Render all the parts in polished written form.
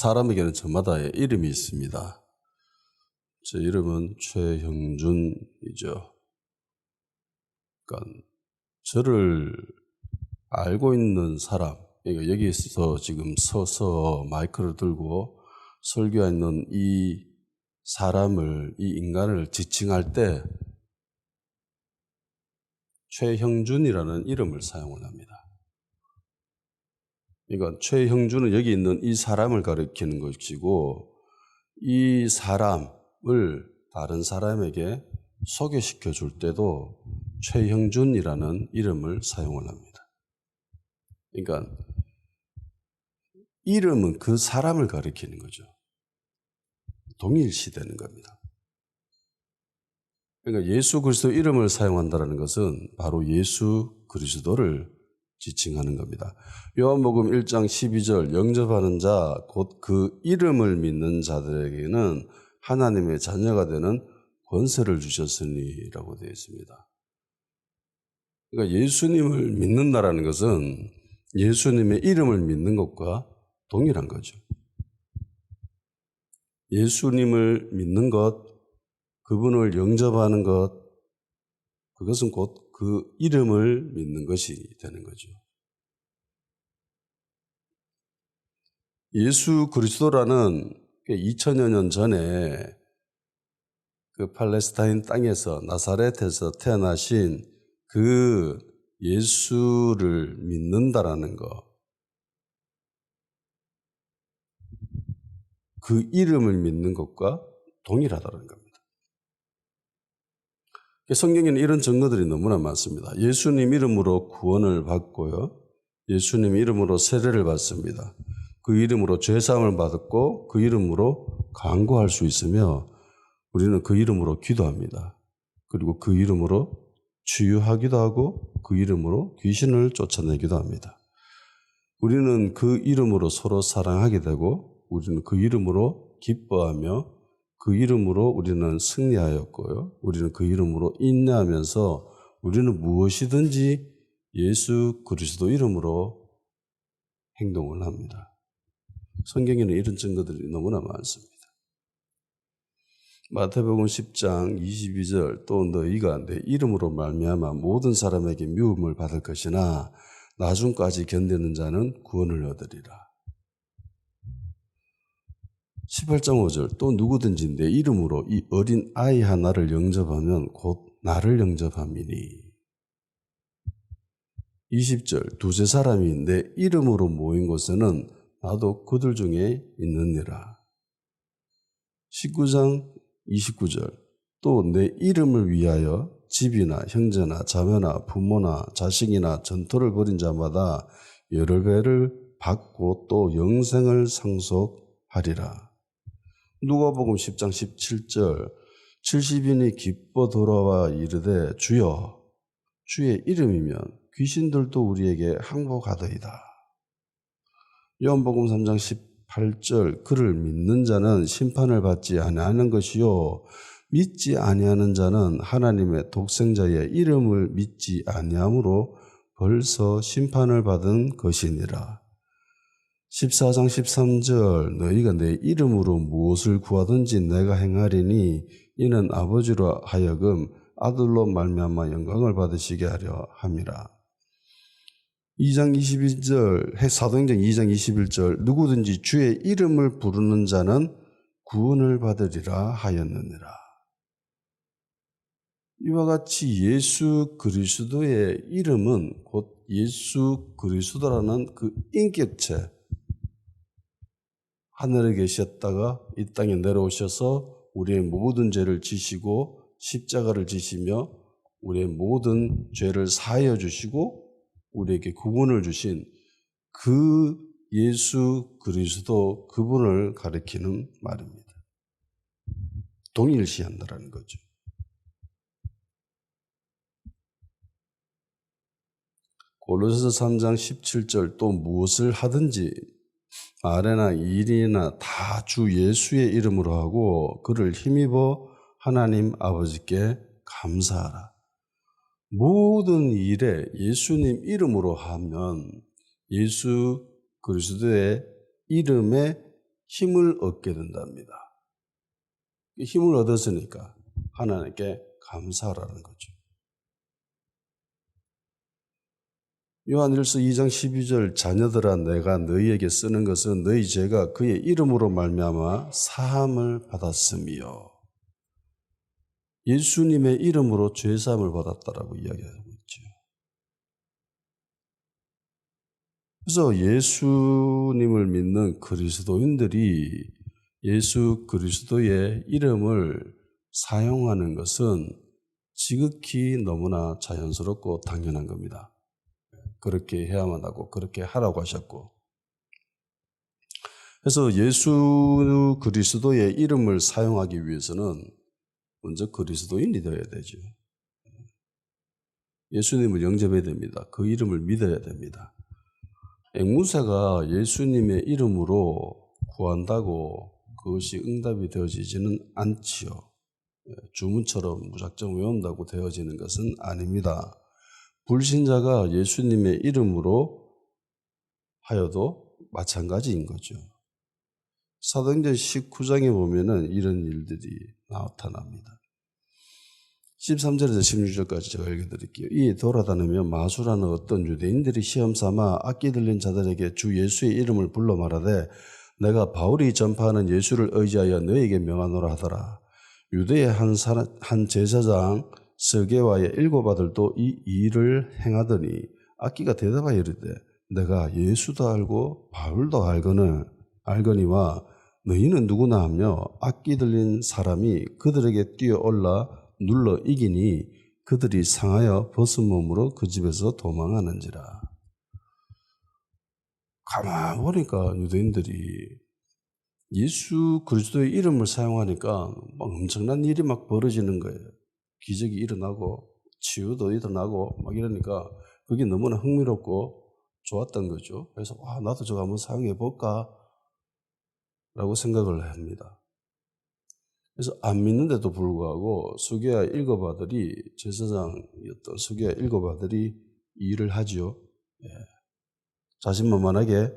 사람에게는 저마다의 이름이 있습니다. 제 이름은 최형준이죠. 그러니까 저를 알고 있는 사람, 그러니까 여기서 지금 서서 마이크를 들고 설교하고 있는 이 사람을, 이 인간을 지칭할 때 최형준이라는 이름을 사용을 합니다. 그러니까 최형준은 여기 있는 이 사람을 가리키는 것이고, 이 사람을 다른 사람에게 소개시켜 줄 때도 최형준이라는 이름을 사용을 합니다. 그러니까 이름은 그 사람을 가리키는 거죠. 동일시되는 겁니다. 그러니까 예수 그리스도 이름을 사용한다는 것은 바로 예수 그리스도를 지칭하는 겁니다. 요한복음 1장 12절 영접하는 자 곧 그 이름을 믿는 자들에게는 하나님의 자녀가 되는 권세를 주셨으니라고 되어 있습니다. 그러니까 예수님을 믿는다라는 것은 예수님의 이름을 믿는 것과 동일한 거죠. 예수님을 믿는 것, 그분을 영접하는 것, 그것은 곧 그 이름을 믿는 것이 되는 거죠. 예수 그리스도라는 2000여 년 전에 그 팔레스타인 땅에서 나사렛에서 태어나신 그 예수를 믿는다라는 것, 그 이름을 믿는 것과 동일하다는 겁니다. 성경에는 이런 증거들이 너무나 많습니다. 예수님 이름으로 구원을 받고요. 예수님 이름으로 세례를 받습니다. 그 이름으로 죄사함을 받았고 그 이름으로 간구할 수 있으며 우리는 그 이름으로 기도합니다. 그리고 그 이름으로 치유하기도 하고 그 이름으로 귀신을 쫓아내기도 합니다. 우리는 그 이름으로 서로 사랑하게 되고 우리는 그 이름으로 기뻐하며 그 이름으로 우리는 승리하였고요. 우리는 그 이름으로 인내하면서 우리는 무엇이든지 예수 그리스도 이름으로 행동을 합니다. 성경에는 이런 증거들이 너무나 많습니다. 마태복음 10장 22절 또 너희가 내 이름으로 말미암아 모든 사람에게 미움을 받을 것이나 나중까지 견디는 자는 구원을 얻으리라. 18장 5절 또 누구든지 내 이름으로 이 어린 아이 하나를 영접하면 곧 나를 영접함이니. 20절 두세 사람이 내 이름으로 모인 곳에는 나도 그들 중에 있느니라. 19장 29절 또 내 이름을 위하여 집이나 형제나 자매나 부모나 자식이나 전토를 벌인 자마다 여러 배를 받고 또 영생을 상속하리라. 누가복음 10장 17절 70인이 기뻐 돌아와 이르되 주여 주의 이름이면 귀신들도 우리에게 항복하더이다. 요한복음 3장 18절 그를 믿는 자는 심판을 받지 아니하는 것이요 믿지 아니하는 자는 하나님의 독생자의 이름을 믿지 아니하므로 벌써 심판을 받은 것이니라. 14장 13절 너희가 내 이름으로 무엇을 구하든지 내가 행하리니 이는 아버지로 하여금 아들로 말미암아 영광을 받으시게 하려 함이라. 2장 22절 사도행전 2장 21절 누구든지 주의 이름을 부르는 자는 구원을 받으리라 하였느니라. 이와 같이 예수 그리스도의 이름은 곧 예수 그리스도라는 그 인격체, 하늘에 계셨다가 이 땅에 내려오셔서 우리의 모든 죄를 지시고 십자가를 지시며 우리의 모든 죄를 사하여 주시고 우리에게 구원을 주신 그 예수 그리스도 그분을 가리키는 말입니다. 동일시한다라는 거죠. 골로새서 3장 17절 또 무엇을 하든지 말이나 일이나 다 주 예수의 이름으로 하고 그를 힘입어 하나님 아버지께 감사하라. 모든 일에 예수님 이름으로 하면 예수 그리스도의 이름에 힘을 얻게 된답니다. 힘을 얻었으니까 하나님께 감사하라는 거죠. 요한일서 2장 12절 자녀들아 내가 너희에게 쓰는 것은 너희 죄가 그의 이름으로 말미암아 사함을 받았으며 예수님의 이름으로 죄사함을 받았다라고 이야기하고 있죠. 그래서 예수님을 믿는 그리스도인들이 예수 그리스도의 이름을 사용하는 것은 지극히 너무나 자연스럽고 당연한 겁니다. 그렇게 해야만 하고 그렇게 하라고 하셨고, 그래서 예수 그리스도의 이름을 사용하기 위해서는 먼저 그리스도인이 되어야 되죠. 예수님을 영접해야 됩니다. 그 이름을 믿어야 됩니다. 앵무새가 예수님의 이름으로 구한다고 그것이 응답이 되어지지는 않지요. 주문처럼 무작정 외운다고 되어지는 것은 아닙니다. 불신자가 예수님의 이름으로 하여도 마찬가지인 거죠. 사도행전 19장에 보면은 이런 일들이 나타납니다. 13절에서 16절까지 제가 읽어드릴게요. 이 돌아다니며 마수라는 어떤 유대인들이 시험삼아 악기 들린 자들에게 주 예수의 이름을 불러 말하되 내가 바울이 전파하는 예수를 의지하여 너에게 명하노라 하더라. 유대의 한 제사장 서게와의 7 아들도 이 일을 행하더니 악기가 대답하여 이르되 내가 예수도 알고 바울도 알거니와 너희는 누구나 하며 악기 들린 사람이 그들에게 뛰어올라 눌러 이기니 그들이 상하여 벗은 몸으로 그 집에서 도망하는지라. 가만 보니까 유대인들이 예수 그리스도의 이름을 사용하니까 막 엄청난 일이 막 벌어지는 거예요. 기적이 일어나고 치유도 일어나고 막 이러니까 그게 너무나 흥미롭고 좋았던 거죠. 그래서 나도 저거 한번 사용해 볼까 라고 생각을 합니다. 그래서 안 믿는데도 불구하고 수게야 7 아들이 제사장이었던 수게야 7 아들이 이 일을 하지요. 자신만만하게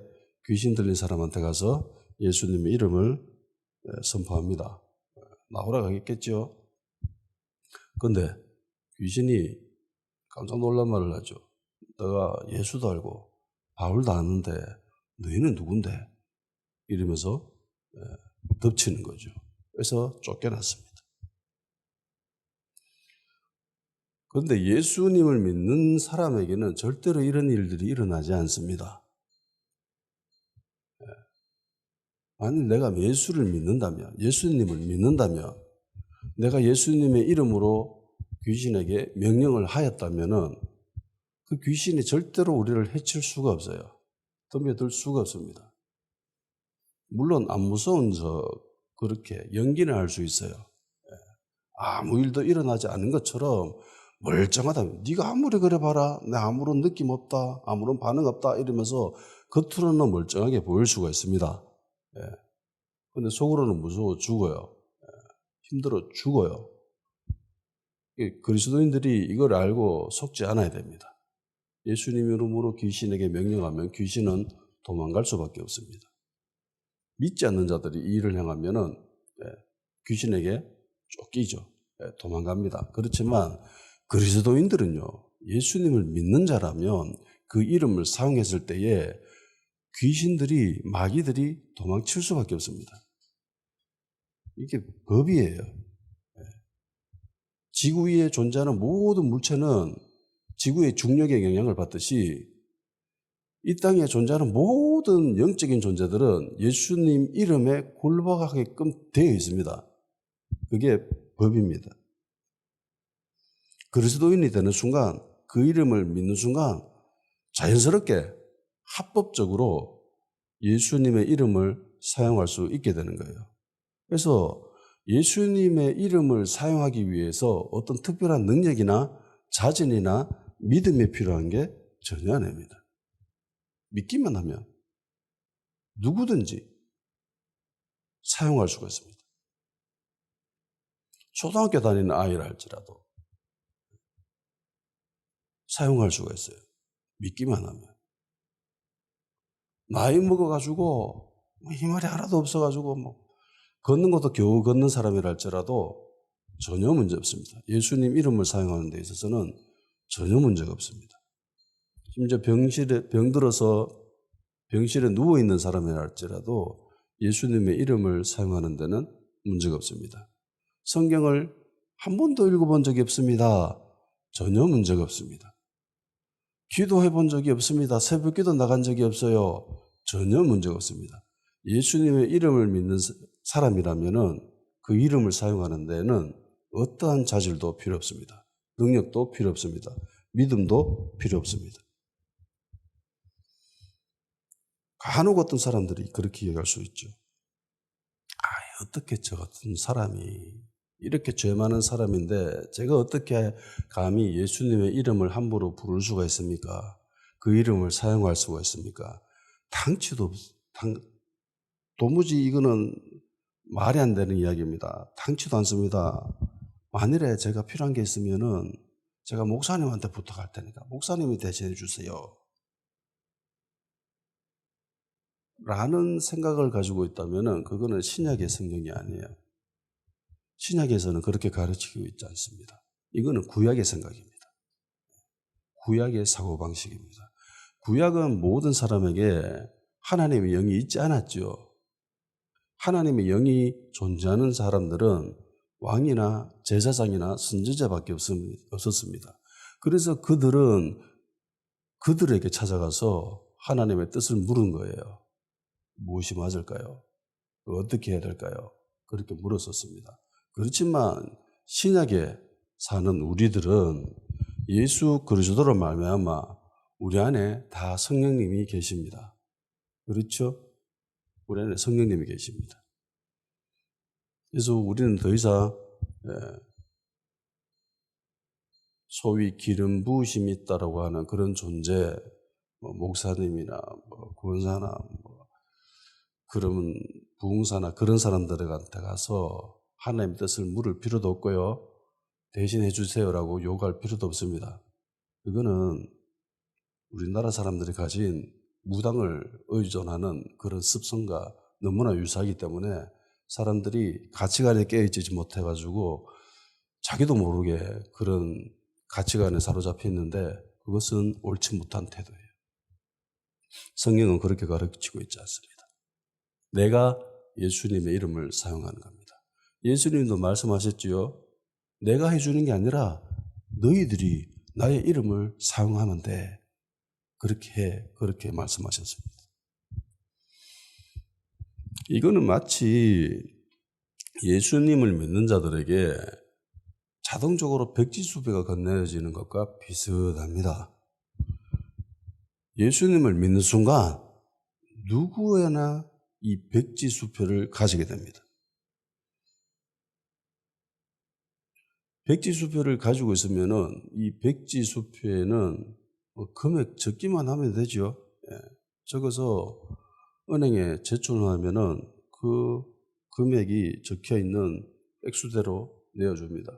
귀신 들린 사람한테 가서 예수님의 이름을 선포합니다. 나오라 가겠겠죠. 그런데 귀신이 깜짝 놀란 말을 하죠. 내가 예수도 알고 바울도 아는데 너희는 누군데? 이러면서 덮치는 거죠. 그래서 쫓겨났습니다. 그런데 예수님을 믿는 사람에게는 절대로 이런 일들이 일어나지 않습니다. 만약 내가 예수를 믿는다면, 예수님을 믿는다면, 내가 예수님의 이름으로 귀신에게 명령을 하였다면은 그 귀신이 절대로 우리를 해칠 수가 없어요. 덤벼들 수가 없습니다. 물론 안 무서운 그렇게 연기는 할 수 있어요. 아무 일도 일어나지 않은 것처럼 멀쩡하다. 네가 아무리 그래 봐라. 내 아무런 느낌 없다. 아무런 반응 없다. 이러면서 겉으로는 멀쩡하게 보일 수가 있습니다. 그런데 속으로는 무서워 죽어요. 힘들어 죽어요. 그리스도인들이 이걸 알고 속지 않아야 됩니다. 예수님 이름으로 귀신에게 명령하면 귀신은 도망갈 수밖에 없습니다. 믿지 않는 자들이 이 일을 행하면은 귀신에게 쫓기죠. 도망갑니다. 그렇지만 그리스도인들은요, 예수님을 믿는 자라면 그 이름을 사용했을 때에 귀신들이, 마귀들이 도망칠 수밖에 없습니다. 이게 법이에요. 지구 위에 존재하는 모든 물체는 지구의 중력의 영향을 받듯이 이 땅에 존재하는 모든 영적인 존재들은 예수님 이름에 굴복하게끔 되어 있습니다. 그게 법입니다. 그리스도인이 되는 순간, 그 이름을 믿는 순간 자연스럽게 합법적으로 예수님의 이름을 사용할 수 있게 되는 거예요. 그래서 예수님의 이름을 사용하기 위해서 어떤 특별한 능력이나 자진이나 믿음이 필요한 게 전혀 아닙니다. 믿기만 하면 누구든지 사용할 수가 있습니다. 초등학교 다니는 아이라 할지라도 사용할 수가 있어요. 믿기만 하면. 나이 먹어가지고 힘말이 하나도 없어가지고 걷는 것도 겨우 걷는 사람이라 할지라도 전혀 문제 없습니다. 예수님 이름을 사용하는 데 있어서는 전혀 문제가 없습니다. 심지어 병들어서 병실에 누워있는 사람이라 할지라도 예수님의 이름을 사용하는 데는 문제가 없습니다. 성경을 한 번도 읽어본 적이 없습니다. 전혀 문제가 없습니다. 기도해 본 적이 없습니다. 새벽기도 나간 적이 없어요. 전혀 문제가 없습니다. 예수님의 이름을 믿는 사람이라면은 그 이름을 사용하는 데는 어떠한 자질도 필요 없습니다. 능력도 필요 없습니다. 믿음도 필요 없습니다. 간혹 어떤 사람들이 그렇게 얘기할 수 있죠. 어떻게 저 같은 사람이 이렇게 죄 많은 사람인데 제가 어떻게 감히 예수님의 이름을 함부로 부를 수가 있습니까? 그 이름을 사용할 수가 있습니까? 도무지 이거는 말이 안 되는 이야기입니다. 당치도 않습니다. 만일에 제가 필요한 게 있으면은 제가 목사님한테 부탁할 테니까 목사님이 대신해 주세요. 라는 생각을 가지고 있다면은 그거는 신약의 성경이 아니에요. 신약에서는 그렇게 가르치고 있지 않습니다. 이거는 구약의 생각입니다. 구약의 사고방식입니다. 구약은 모든 사람에게 하나님의 영이 있지 않았죠. 하나님의 영이 존재하는 사람들은 왕이나 제사장이나 선지자밖에 없었습니다. 그래서 그들은 그들에게 찾아가서 하나님의 뜻을 물은 거예요. 무엇이 맞을까요? 어떻게 해야 될까요? 그렇게 물었었습니다. 그렇지만 신약에 사는 우리들은 예수 그리스도로 말미암아 우리 안에 다 성령님이 계십니다. 그렇죠? 우리 안에 성령님이 계십니다. 그래서 우리는 더 이상 소위 기름 부으심이 있다라고 하는 그런 존재, 목사님이나 구원사나 그러면 부흥사나 그런 사람들한테 가서 하나님의 뜻을 물을 필요도 없고요. 대신해 주세요라고 요구할 필요도 없습니다. 이거는 우리나라 사람들이 가진 무당을 의존하는 그런 습성과 너무나 유사하기 때문에 사람들이 가치관에 깨어있지 못해가지고 자기도 모르게 그런 가치관에 사로잡혀 있는데 그것은 옳지 못한 태도예요. 성경은 그렇게 가르치고 있지 않습니다. 내가 예수님의 이름을 사용하는 겁니다. 예수님도 말씀하셨지요. 내가 해주는 게 아니라 너희들이 나의 이름을 사용하면 돼. 그렇게 말씀하셨습니다. 이거는 마치 예수님을 믿는 자들에게 자동적으로 백지수배가 건네어지는 것과 비슷합니다. 예수님을 믿는 순간 누구에나 이 백지수표를 가지게 됩니다. 백지수표를 가지고 있으면은 이 백지수표에는 금액 적기만 하면 되죠. 적어서 은행에 제출하면은 그 금액이 적혀 있는 액수대로 내어줍니다.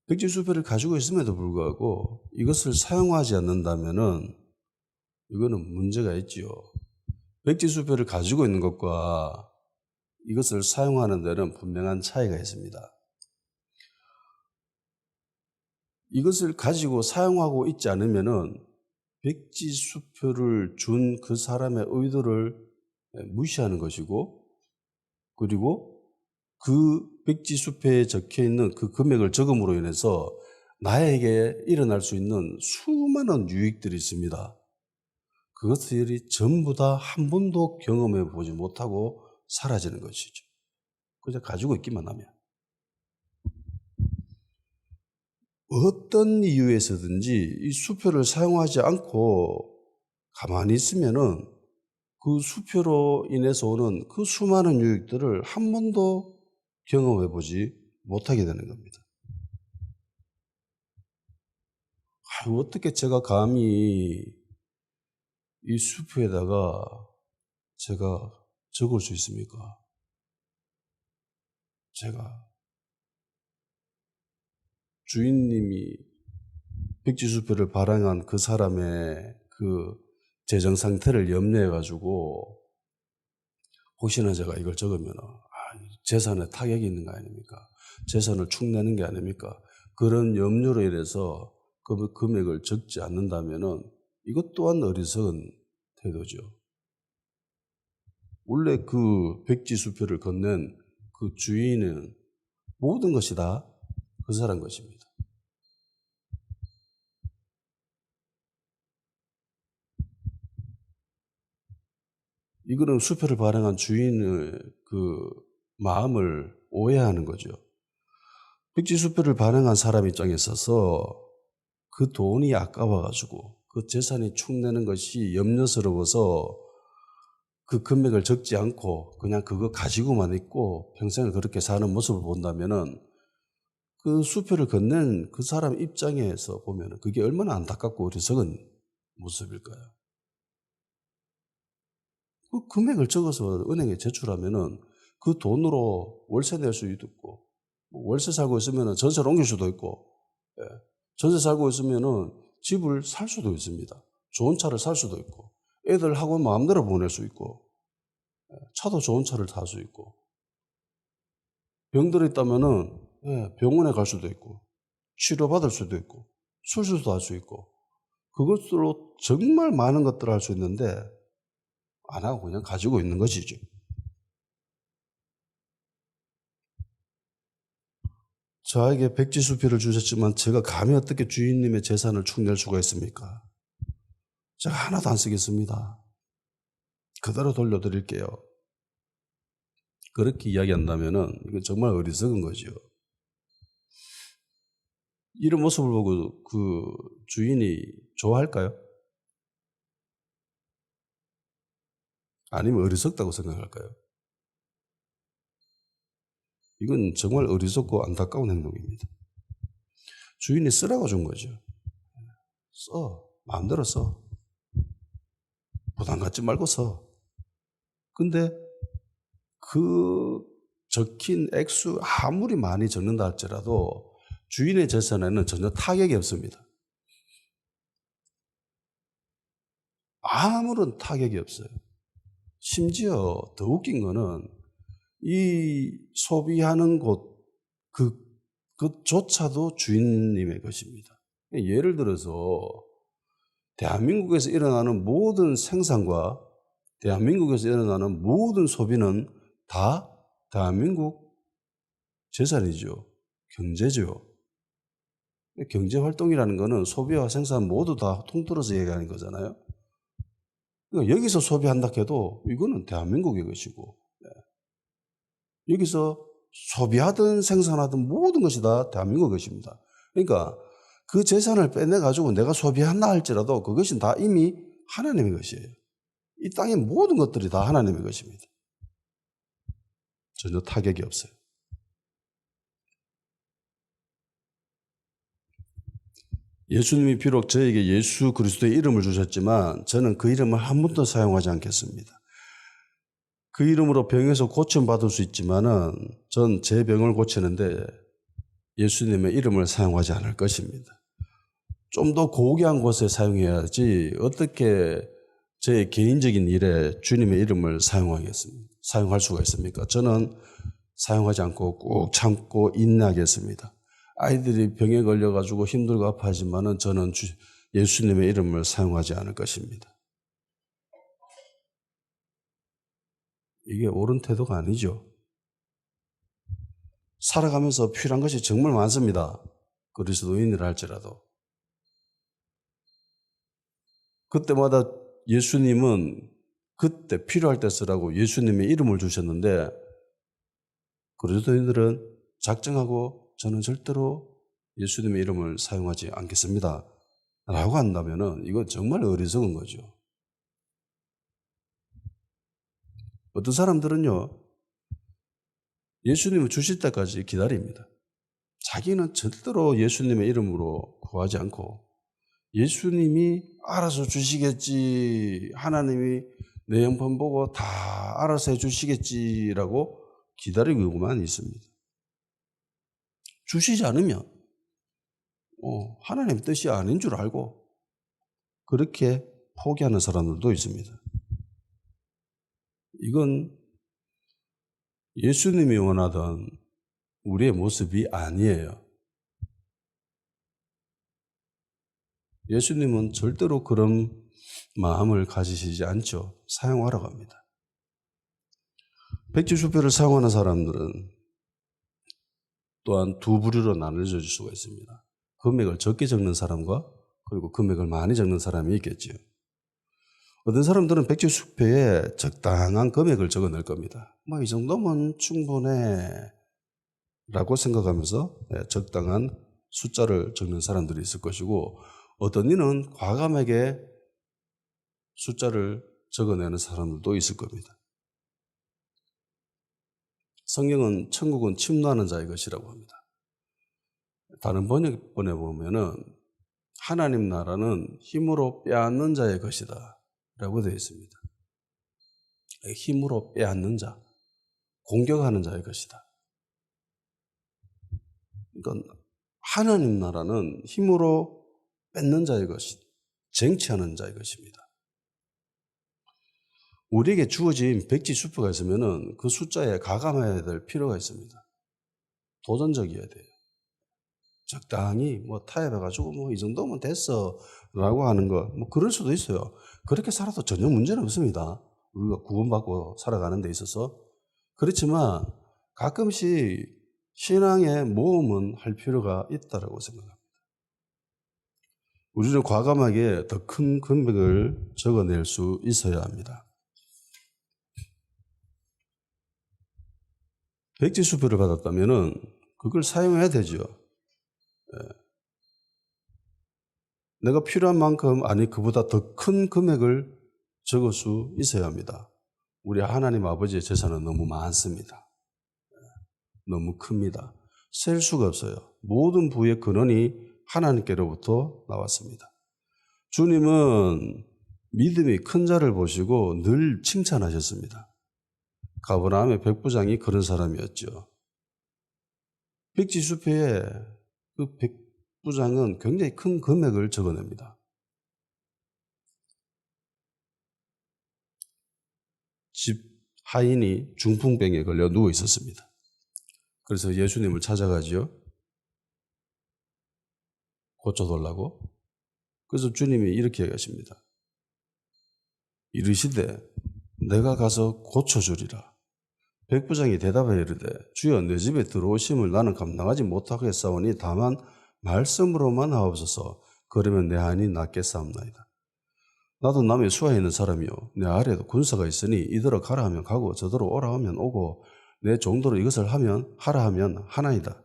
백지수표를 가지고 있음에도 불구하고 이것을 사용하지 않는다면은 이거는 문제가 있지요. 백지수표를 가지고 있는 것과 이것을 사용하는 데는 분명한 차이가 있습니다. 이것을 가지고 사용하고 있지 않으면은 백지수표를 준 그 사람의 의도를 무시하는 것이고, 그리고 그 백지수표에 적혀 있는 그 금액을 적음으로 인해서 나에게 일어날 수 있는 수많은 유익들이 있습니다. 그것들이 전부 다 한 번도 경험해 보지 못하고 사라지는 것이죠. 그냥 가지고 있기만 하면. 어떤 이유에서든지 이 수표를 사용하지 않고 가만히 있으면은 그 수표로 인해서 오는 그 수많은 유익들을 한 번도 경험해 보지 못하게 되는 겁니다. 어떻게 제가 감히 이 수표에다가 제가 적을 수 있습니까? 제가 주인님이 백지수표를 발행한 그 사람의 그 재정 상태를 염려해 가지고 혹시나 제가 이걸 적으면 재산에 타격이 있는 거 아닙니까? 재산을 축내는 게 아닙니까? 그런 염려로 인해서 그 금액을 적지 않는다면은 이것 또한 어리석은 태도죠. 원래 그 백지수표를 건넨 그 주인은 모든 것이 다 그 사람 것입니다. 이거는 수표를 발행한 주인의 그 마음을 오해하는 거죠. 백지수표를 발행한 사람 입장에 있어서 그 돈이 아까워가지고 그 재산이 축내는 것이 염려스러워서 그 금액을 적지 않고 그냥 그거 가지고만 있고 평생을 그렇게 사는 모습을 본다면은 그 수표를 건넨 그 사람 입장에서 보면은 그게 얼마나 안타깝고 어리석은 모습일까요? 그 금액을 적어서 은행에 제출하면은 그 돈으로 월세 낼 수도 있고, 월세 살고 있으면은 전세를 옮길 수도 있고, 전세 살고 있으면은 집을 살 수도 있습니다. 좋은 차를 살 수도 있고, 애들 학원 마음대로 보낼 수 있고, 차도 좋은 차를 탈 수 있고, 병들어 있다면은 병원에 갈 수도 있고, 치료받을 수도 있고, 수술도 할 수 있고, 그것으로 정말 많은 것들을 할 수 있는데 안 하고 그냥 가지고 있는 것이죠. 저에게 백지수표를 주셨지만 제가 감히 어떻게 주인님의 재산을 축낼 수가 있습니까? 제가 하나도 안 쓰겠습니다. 그대로 돌려드릴게요. 그렇게 이야기한다면은 이건 정말 어리석은 거죠. 이런 모습을 보고 그 주인이 좋아할까요? 아니면 어리석다고 생각할까요? 이건 정말 어리석고 안타까운 행동입니다. 주인이 쓰라고 준 거죠. 써. 마음대로 써. 부담 갖지 말고 써. 근데 그 적힌 액수 아무리 많이 적는다 할지라도 주인의 재산에는 전혀 타격이 없습니다. 아무런 타격이 없어요. 심지어 더 웃긴 거는 이 소비하는 곳, 그조차도 주인님의 것입니다. 예를 들어서 대한민국에서 일어나는 모든 생산과 대한민국에서 일어나는 모든 소비는 다 대한민국 재산이죠. 경제죠. 경제활동이라는 거는 소비와 생산 모두 다 통틀어서 얘기하는 거잖아요. 그러니까 여기서 소비한다 해도 이거는 대한민국의 것이고, 여기서 소비하든 생산하든 모든 것이 다 대한민국 것입니다. 그러니까 그 재산을 빼내가지고 내가 소비한다 할지라도 그것은 다 이미 하나님의 것이에요. 이 땅의 모든 것들이 다 하나님의 것입니다. 전혀 타격이 없어요. 예수님이 비록 저에게 예수 그리스도의 이름을 주셨지만 저는 그 이름을 한 번도 사용하지 않겠습니다. 그 이름으로 병에서 고침받을 수 있지만은 전 제 병을 고치는데 예수님의 이름을 사용하지 않을 것입니다. 좀 더 고귀한 곳에 사용해야지 어떻게 제 개인적인 일에 주님의 이름을 사용할 수가 있습니까? 저는 사용하지 않고 꾹 참고 인내하겠습니다. 아이들이 병에 걸려가지고 힘들고 아파하지만은 저는 예수님의 이름을 사용하지 않을 것입니다. 이게 옳은 태도가 아니죠. 살아가면서 필요한 것이 정말 많습니다. 그리스도인이라 할지라도. 그때마다 예수님은 그때 필요할 때 쓰라고 예수님의 이름을 주셨는데 그리스도인들은 작정하고 저는 절대로 예수님의 이름을 사용하지 않겠습니다. 라고 한다면은 이건 정말 어리석은 거죠. 어떤 사람들은요, 예수님을 주실 때까지 기다립니다. 자기는 절대로 예수님의 이름으로 구하지 않고 예수님이 알아서 주시겠지, 하나님이 내 형편 보고 다 알아서 해주시겠지라고 기다리고만 있습니다. 주시지 않으면 하나님의 뜻이 아닌 줄 알고 그렇게 포기하는 사람들도 있습니다. 이건 예수님이 원하던 우리의 모습이 아니에요. 예수님은 절대로 그런 마음을 가지시지 않죠. 사용하라고 합니다. 백지수표를 사용하는 사람들은 또한 두 부류로 나눠질 수가 있습니다. 금액을 적게 적는 사람과 그리고 금액을 많이 적는 사람이 있겠죠. 어떤 사람들은 백지수표에 적당한 금액을 적어낼 겁니다. 뭐 이 정도면 충분해 라고 생각하면서 적당한 숫자를 적는 사람들이 있을 것이고, 어떤 이는 과감하게 숫자를 적어내는 사람들도 있을 겁니다. 성경은 천국은 침노하는 자의 것이라고 합니다. 다른 번역본에 보면은 하나님 나라는 힘으로 빼앗는 자의 것이다 라고 되어 있습니다. 힘으로 빼앗는 자, 공격하는 자의 것이다. 그러니까 하나님 나라는 힘으로 뺏는 자의 것이, 쟁취하는 자의 것입니다. 우리에게 주어진 백지수표가 있으면은 그 숫자에 가감해야 될 필요가 있습니다. 도전적이어야 돼요. 적당히 뭐 타협해가지고 뭐 이 정도면 됐어 라고 하는 거, 뭐 그럴 수도 있어요. 그렇게 살아도 전혀 문제는 없습니다. 우리가 구원받고 살아가는 데 있어서. 그렇지만 가끔씩 신앙의 모험은 할 필요가 있다고 생각합니다. 우리는 과감하게 더 큰 금액을 적어낼 수 있어야 합니다. 백지수표를 받았다면은 그걸 사용해야 되죠. 내가 필요한 만큼, 아니 그보다 더 큰 금액을 적을 수 있어야 합니다. 우리 하나님 아버지의 재산은 너무 많습니다. 너무 큽니다. 셀 수가 없어요. 모든 부의 근원이 하나님께로부터 나왔습니다. 주님은 믿음이 큰 자를 보시고 늘 칭찬하셨습니다. 가버나움의 백부장이 그런 사람이었죠. 백지수표에 그 백부장은 굉장히 큰 금액을 적어냅니다. 집 하인이 중풍병에 걸려 누워 있었습니다. 그래서 예수님을 찾아가죠. 고쳐달라고. 그래서 주님이 이렇게 얘기하십니다. 이르시되 내가 가서 고쳐주리라. 백부장이 대답하여 이르되 주여 내 집에 들어오심을 나는 감당하지 못하겠사오니 다만 말씀으로만 하옵소서. 그러면 내 한이 낫겠사옵나이다. 나도 남의 수하에 있는 사람이요 내 아래에도 군사가 있으니 이더러 가라 하면 가고 저더러 오라 하면 오고 내 정도로 이것을 하라 하면 하나이다.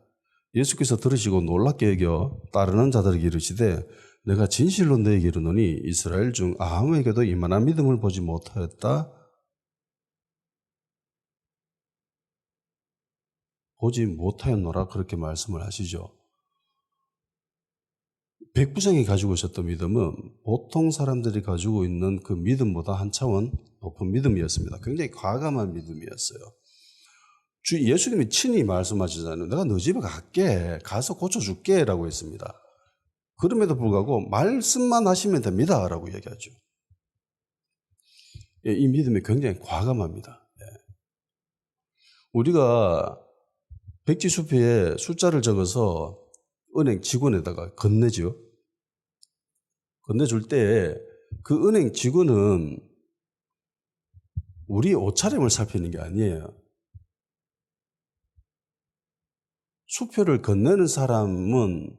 예수께서 들으시고 놀랍게 여겨 따르는 자들에게 이르시되 내가 진실로 너에게 이르노니 이스라엘 중 아무에게도 이만한 믿음을 보지 못하였다. 보지 못하였노라 그렇게 말씀을 하시죠. 백부장이 가지고 있었던 믿음은 보통 사람들이 가지고 있는 그 믿음보다 한 차원 높은 믿음이었습니다. 굉장히 과감한 믿음이었어요. 예수님이 친히 말씀하시잖아요. 내가 너 집에 갈게. 가서 고쳐줄게 라고 했습니다. 그럼에도 불구하고 말씀만 하시면 됩니다 라고 얘기하죠. 이 믿음이 굉장히 과감합니다. 우리가 백지수표에 숫자를 적어서 은행 직원에다가 건네죠. 건네줄 때 그 은행 직원은 우리 옷차림을 살피는 게 아니에요. 수표를 건네는 사람은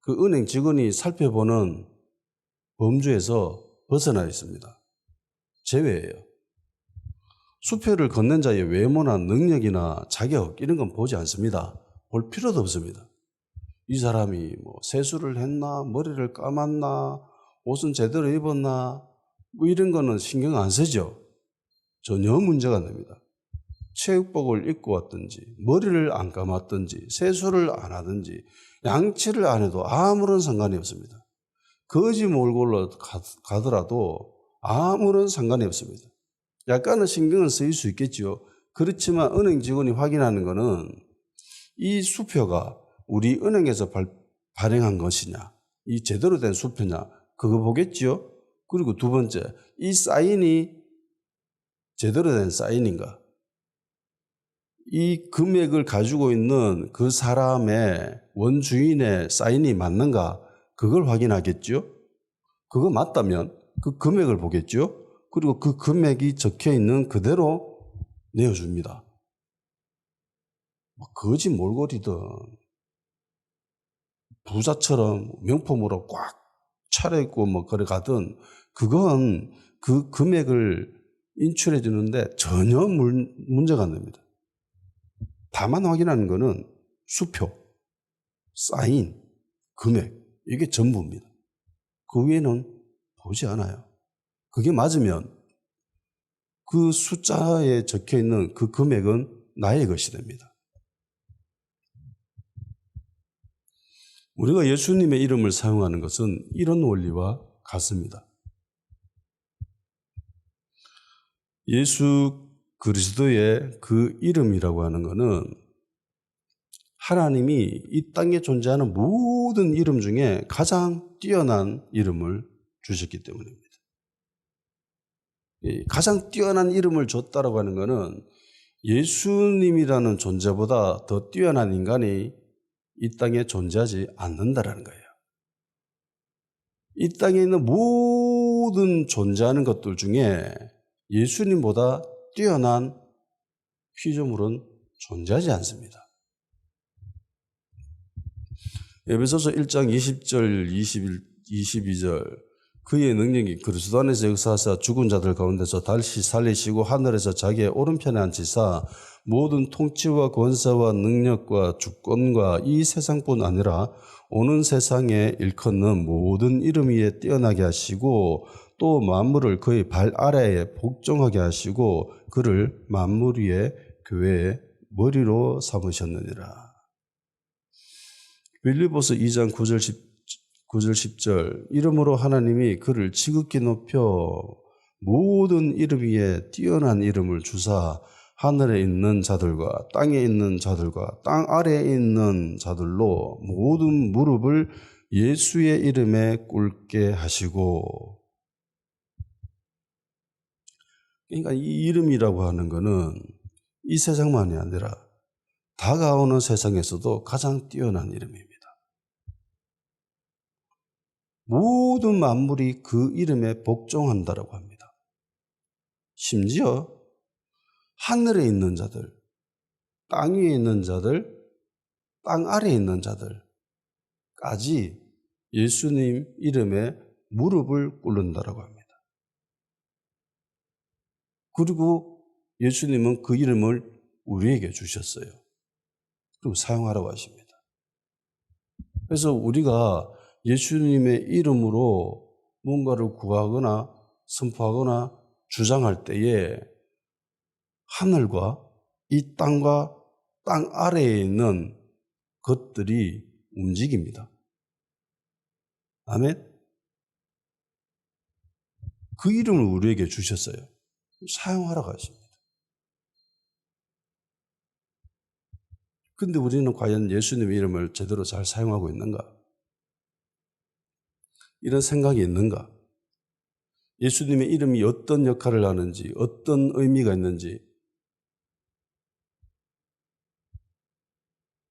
그 은행 직원이 살펴보는 범주에서 벗어나 있습니다. 제외예요. 수표를 건넨 자의 외모나 능력이나 자격 이런 건 보지 않습니다. 볼 필요도 없습니다. 이 사람이 뭐 세수를 했나, 머리를 감았나, 옷은 제대로 입었나, 뭐 이런 거는 신경 안 쓰죠. 전혀 문제가 안 됩니다. 체육복을 입고 왔든지, 머리를 안 감았든지, 세수를 안 하든지, 양치를 안 해도 아무런 상관이 없습니다. 거지 몰골로 가더라도 아무런 상관이 없습니다. 약간은 신경은 쓰일 수 있겠죠. 그렇지만 은행 직원이 확인하는 거는 이 수표가 우리 은행에서 발행한 것이냐, 이 제대로 된 수표냐, 그거 보겠죠. 그리고 두 번째, 이 사인이 제대로 된 사인인가? 이 금액을 가지고 있는 그 사람의 원주인의 사인이 맞는가? 그걸 확인하겠죠? 그거 맞다면 그 금액을 보겠죠? 그리고 그 금액이 적혀 있는 그대로 내어줍니다. 거지 몰골이든 부자처럼 명품으로 꽉 차려입고 뭐 그래 가든 그건 그 금액을 인출해 주는데 전혀 문제가 안 됩니다. 다만 확인하는 거는 수표, 사인, 금액 이게 전부입니다. 그 위에는 보지 않아요. 그게 맞으면 그 숫자에 적혀 있는 그 금액은 나의 것이 됩니다. 우리가 예수님의 이름을 사용하는 것은 이런 원리와 같습니다. 예수 그리스도의 그 이름이라고 하는 것은 하나님이 이 땅에 존재하는 모든 이름 중에 가장 뛰어난 이름을 주셨기 때문입니다. 가장 뛰어난 이름을 줬다라고 하는 것은 예수님이라는 존재보다 더 뛰어난 인간이 이 땅에 존재하지 않는다라는 거예요. 이 땅에 있는 모든 존재하는 것들 중에 예수님보다 뛰어난 피조물은 존재하지 않습니다. 에베소서 1장 20절, 22절 그의 능력이 그리스도 안에서 역사하사 죽은 자들 가운데서 다시 살리시고 하늘에서 자기의 오른편에 앉히사 모든 통치와 권세와 능력과 주권과 이 세상뿐 아니라 오는 세상에 일컫는 모든 이름 위에 뛰어나게 하시고 또 만물을 그의 발 아래에 복종하게 하시고 그를 만물 위에 교회의 머리로 삼으셨느니라. 빌립보서 2장 9절 10절 이름으로 하나님이 그를 지극히 높여 모든 이름 위에 뛰어난 이름을 주사 하늘에 있는 자들과 땅에 있는 자들과 땅 아래에 있는 자들로 모든 무릎을 예수의 이름에 꿇게 하시고. 그러니까 이 이름이라고 하는 것은 이 세상만이 아니라 다가오는 세상에서도 가장 뛰어난 이름입니다. 모든 만물이 그 이름에 복종한다라고 합니다. 심지어 하늘에 있는 자들, 땅 위에 있는 자들, 땅 아래에 있는 자들까지 예수님 이름에 무릎을 꿇는다라고 합니다. 그리고 예수님은 그 이름을 우리에게 주셨어요. 그리고 사용하라고 하십니다. 그래서 우리가 예수님의 이름으로 뭔가를 구하거나 선포하거나 주장할 때에 하늘과 이 땅과 땅 아래에 있는 것들이 움직입니다. 아멘? 그 이름을 우리에게 주셨어요. 사용하라고 하십니다. 근데 우리는 과연 예수님의 이름을 제대로 잘 사용하고 있는가? 이런 생각이 있는가? 예수님의 이름이 어떤 역할을 하는지, 어떤 의미가 있는지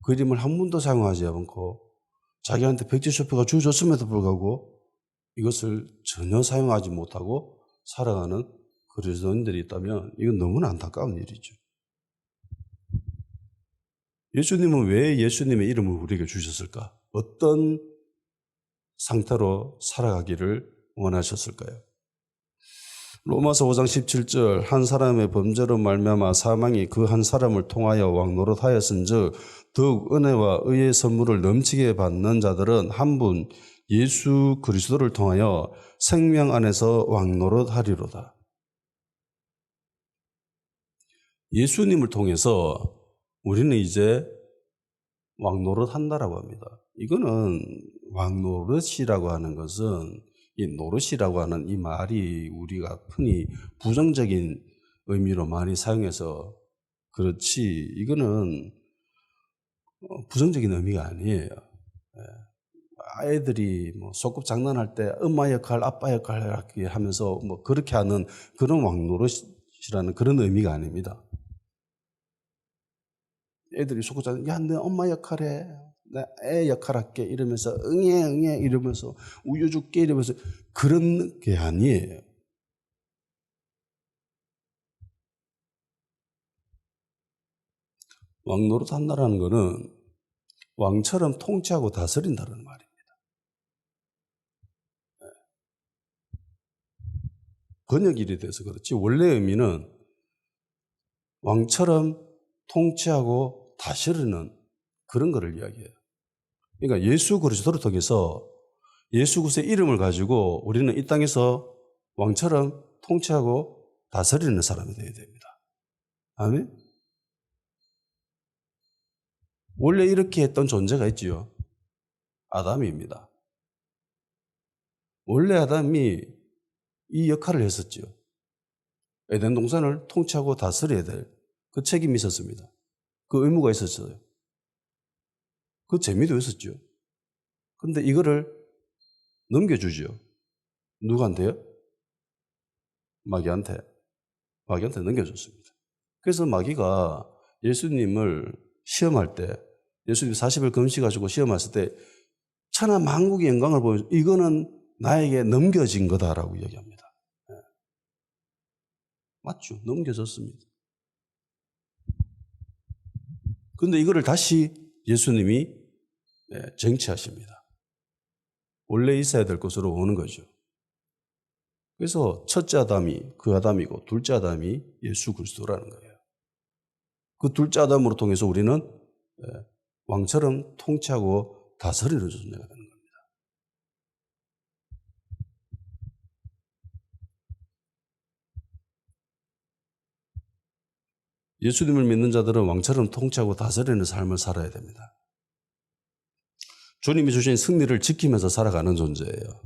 그 이름을 한 번도 사용하지 않고 자기한테 백지쇼표가 주어졌음에도 불구하고 이것을 전혀 사용하지 못하고 살아가는 그리스도인들이 있다면 이건 너무나 안타까운 일이죠. 예수님은 왜 예수님의 이름을 우리에게 주셨을까? 어떤 상태로 살아가기를 원하셨을까요? 로마서 5장 17절 한 사람의 범죄로 말미암아 사망이 그 한 사람을 통하여 왕노릇하였은즉 더욱 은혜와 의의 선물을 넘치게 받는 자들은 한 분 예수 그리스도를 통하여 생명 안에서 왕노릇하리로다. 예수님을 통해서 우리는 이제 왕노릇한다라고 합니다. 이거는 왕노릇이라고 하는 것은 이 노릇이라고 하는 이 말이 우리가 흔히 부정적인 의미로 많이 사용해서 그렇지 이거는 부정적인 의미가 아니에요. 애들이 뭐 소꿉 장난할 때 엄마 역할, 아빠 역할 이렇게 하면서 뭐 그렇게 하는 그런 왕노릇이라는 그런 의미가 아닙니다. 애들이 소꿉 장난, 야, 내 엄마 역할해. 내 애 역할 할게. 이러면서 응애, 응애 이러면서 우유 줄게 이러면서 그런 게 아니에요. 왕노릇 한다라는 거는 왕처럼 통치하고 다스린다는 말입니다. 번역일이 돼서 그렇지 원래 의미는 왕처럼 통치하고 다스리는 그런 거를 이야기해요. 그러니까 예수 그리스도를 통해서 예수 그리스도의 이름을 가지고 우리는 이 땅에서 왕처럼 통치하고 다스리는 사람이 되어야 됩니다. 아멘? 원래 이렇게 했던 존재가 있지요. 아담입니다. 원래 아담이 이 역할을 했었지요. 에덴 동산을 통치하고 다스려야 될 그 책임이 있었습니다. 그 의무가 있었어요. 그 재미도 있었죠. 근데 이거를 넘겨주죠. 누구한테요? 마귀한테 넘겨줬습니다. 그래서 마귀가 예수님을 시험할 때, 예수님 40일 금식하시고 시험했을 때 천하 만국의 영광을 보여서 이거는 나에게 넘겨진 거다라고 이야기합니다. 네. 맞죠? 넘겨졌습니다. 그런데 이거를 다시 예수님이 정치하십니다. 원래 있어야 될 것으로 오는 거죠. 그래서 첫째 아담이 그 아담이고 둘째 아담이 예수 그리스도라는 거예요. 그 둘째 아담으로 통해서 우리는 왕처럼 통치하고 다스리는 존재가 되는 겁니다. 예수님을 믿는 자들은 왕처럼 통치하고 다스리는 삶을 살아야 됩니다. 주님이 주신 승리를 지키면서 살아가는 존재예요.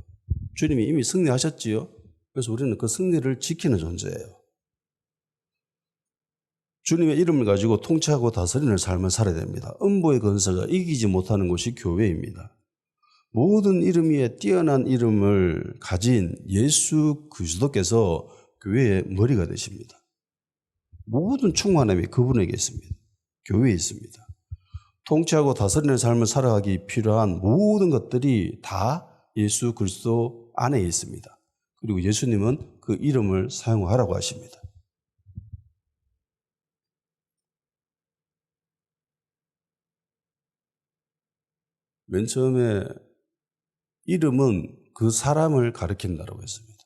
주님이 이미 승리하셨지요. 그래서 우리는 그 승리를 지키는 존재예요. 주님의 이름을 가지고 통치하고 다스리는 삶을 살아야 됩니다. 음보의 권세가 이기지 못하는 곳이 교회입니다. 모든 이름 위에 뛰어난 이름을 가진 예수 그리스도께서 교회의 머리가 되십니다. 모든 충만함이 그분에게 있습니다. 교회에 있습니다. 통치하고 다스리는 삶을 살아가기 필요한 모든 것들이 다 예수 그리스도 안에 있습니다. 그리고 예수님은 그 이름을 사용하라고 하십니다. 맨 처음에 이름은 그 사람을 가리킨다고 했습니다.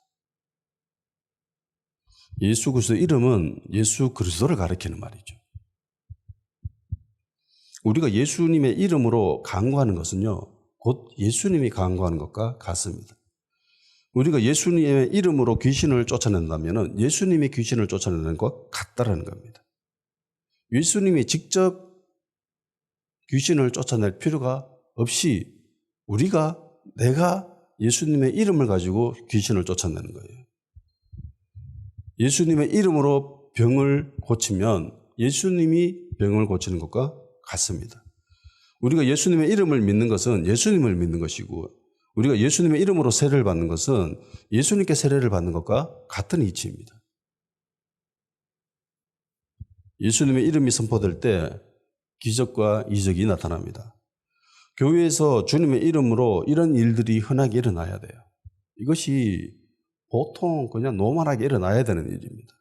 예수 그리스도 이름은 예수 그리스도를 가리키는 말이죠. 우리가 예수님의 이름으로 간구하는 것은요, 곧 예수님이 간구하는 것과 같습니다. 우리가 예수님의 이름으로 귀신을 쫓아낸다면 예수님이 귀신을 쫓아내는 것 같다라는 겁니다. 예수님이 직접 귀신을 쫓아낼 필요가 없이 내가 예수님의 이름을 가지고 귀신을 쫓아내는 거예요. 예수님의 이름으로 병을 고치면 예수님이 병을 고치는 것과 같습니다. 우리가 예수님의 이름을 믿는 것은 예수님을 믿는 것이고 우리가 예수님의 이름으로 세례를 받는 것은 예수님께 세례를 받는 것과 같은 이치입니다. 예수님의 이름이 선포될 때 기적과 이적이 나타납니다. 교회에서 주님의 이름으로 이런 일들이 흔하게 일어나야 돼요. 이것이 보통 그냥 노멀하게 일어나야 되는 일입니다.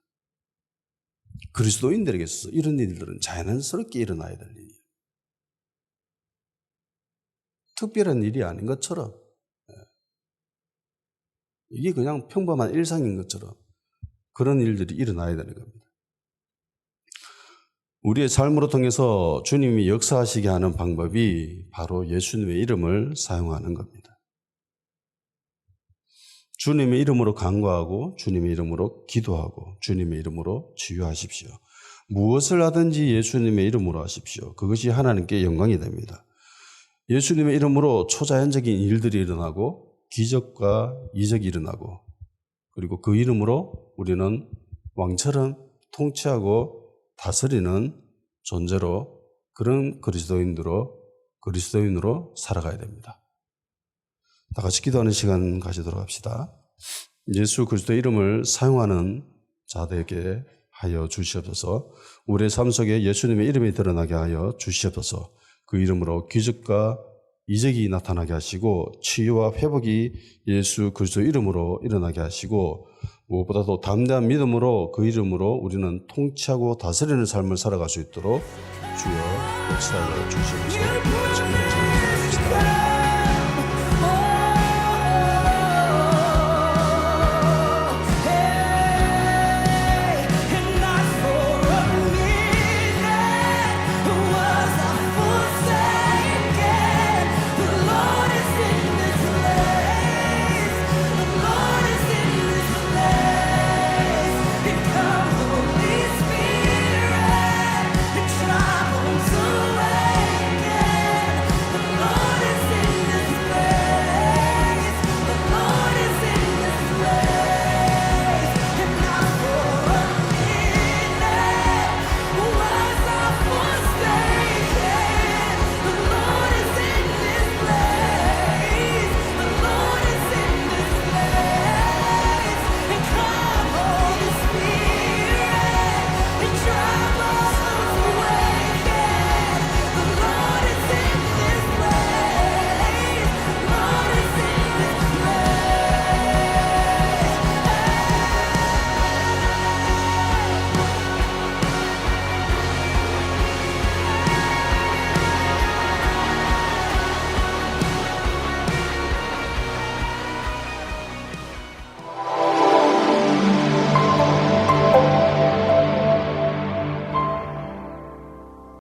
그리스도인들에게 있어서 이런 일들은 자연스럽게 일어나야 될 일이에요. 특별한 일이 아닌 것처럼 이게 그냥 평범한 일상인 것처럼 그런 일들이 일어나야 되는 겁니다. 우리의 삶으로 통해서 주님이 역사하시게 하는 방법이 바로 예수님의 이름을 사용하는 겁니다. 주님의 이름으로 간구하고 주님의 이름으로 기도하고 주님의 이름으로 치유하십시오. 무엇을 하든지 예수님의 이름으로 하십시오. 그것이 하나님께 영광이 됩니다. 예수님의 이름으로 초자연적인 일들이 일어나고 기적과 이적이 일어나고 그리고 그 이름으로 우리는 왕처럼 통치하고 다스리는 존재로 그런 그리스도인으로 살아가야 됩니다. 다 같이 기도하는 시간 가지도록 합시다. 예수 그리스도의 이름을 사용하는 자들에게 하여 주시옵소서. 우리의 삶 속에 예수님의 이름이 드러나게 하여 주시옵소서. 그 이름으로 기적과 이적이 나타나게 하시고 치유와 회복이 예수 그리스도의 이름으로 일어나게 하시고 무엇보다도 담대한 믿음으로 그 이름으로 우리는 통치하고 다스리는 삶을 살아갈 수 있도록 주여 역사하여 주시옵소서.